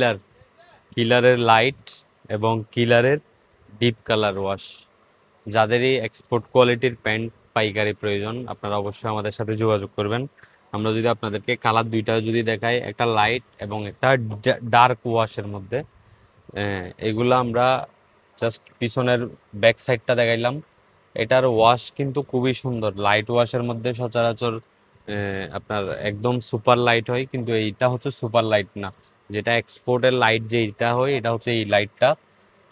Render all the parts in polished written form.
কিলার কিলারের light এবং কিলারের deep colour wash, যাদেরই export কোয়ালিটির pant পাইকারি প্রয়োজন আপনারা অবশ্যই আমাদের সাথে যোগাযোগ করবেন। আমরা যদি আপনাদেরকে কালার দুইটা যদি দেখাই, একটা লাইট এবং একটা ডার্ক ওয়াশের মধ্যে, এগুলা আমরা জাস্ট পিছনের ব্যাক সাইডটা দেখাইলাম। এটার ওয়াশ কিন্তু খুবই সুন্দর, লাইট ওয়াশের মধ্যে সচরাচর আপনার একদম সুপার লাইট হয়, কিন্তু এইটা হচ্ছে সুপার লাইট না। যেটা এক্সপোর্টের লাইট যেটা হয় এটা হচ্ছে এই লাইটটা।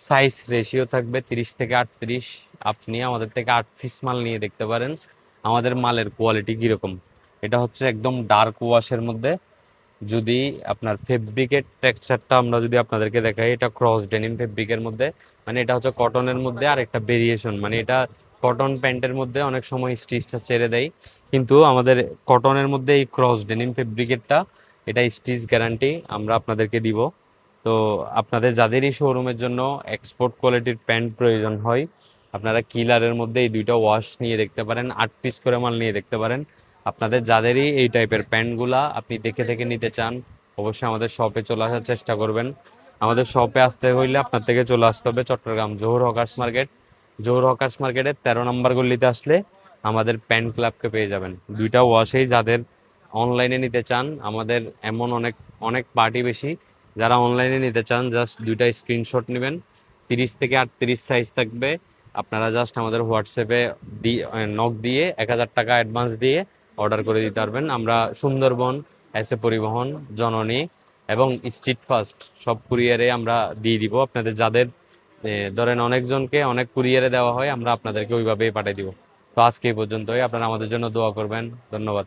সাইজ রেশিও থাকবে 30 থেকে 38। আপনি আমাদের থেকে 8 পিস মাল নিয়ে দেখতে পারেন আমাদের মালের কোয়ালিটি কীরকম। এটা হচ্ছে একদম ডার্ক ওয়াশের মধ্যে। যদি আপনার ফেব্রিকের টেক্সচারটা আমরা যদি আপনাদেরকে দেখাই, এটা ক্রস ডেনিম ফেব্রিকের মধ্যে, মানে এটা হচ্ছে কটনের মধ্যে আর একটা ভেরিয়েশন, মানে এটা কটন প্যান্টের মধ্যে অনেক সময় স্টিচটা ছেড়ে দেয়, কিন্তু আমাদের কটনের মধ্যে এই ক্রস ডেনিম ফেব্রিকেরটা, এটা স্টিচ গ্যারান্টি আমরা আপনাদেরকে দিব। তো আপনাদের যাদেরই শোরুমের জন্য এক্সপোর্ট কোয়ালিটির প্যান্ট প্রয়োজন হয়, আপনারা কিলারের মধ্যে এই দুইটা ওয়াশ নিয়ে দেখতে পারেন, 8 পিস করে মাল নিয়ে দেখতে পারেন। আপনাদের যাদেরই এই টাইপের প্যান্টগুলা আপনি দেখে দেখে নিতে চান, অবশ্যই আমাদের শপে চলে আসার চেষ্টা করবেন। আমাদের শপে আসতে হইলে আপনার থেকে চলে আসতে হবে Chattogram Zahur hawkers market. Zahur hawkers মার্কেটের 13 নম্বর গলিতে আসলে আমাদের প্যান্ট ক্লাবকে পেয়ে যাবেন। দুইটা ওয়াশেই যাদের অনলাইনে নিতে চান, আমাদের এমন অনেক অনেক পার্টি বেশি, যারা অনলাইনে নিতে চান জাস্ট দুইটা স্ক্রিনশট নেবেন, 30 থেকে 38 সাইজ থাকবে। আপনারা জাস্ট আমাদের হোয়াটসঅ্যাপে নক দিয়ে 1000 টাকা অ্যাডভান্স দিয়ে অর্ডার করে দিতে পারবেন। আমরা সুন্দরবন, এসএ পরিবহন, জননী এবং স্ট্রিট ফাস্ট সব কুরিয়ারে আমরা দিয়ে দিব আপনাদের। যাদের ধরেন অনেকজনকে অনেক কুরিয়ারে দেওয়া হয়, আমরা আপনাদেরকে ওইভাবেই পাঠিয়ে দিব। তো আজকে এই পর্যন্তই, আপনারা আমাদের জন্য দোয়া করবেন। ধন্যবাদ।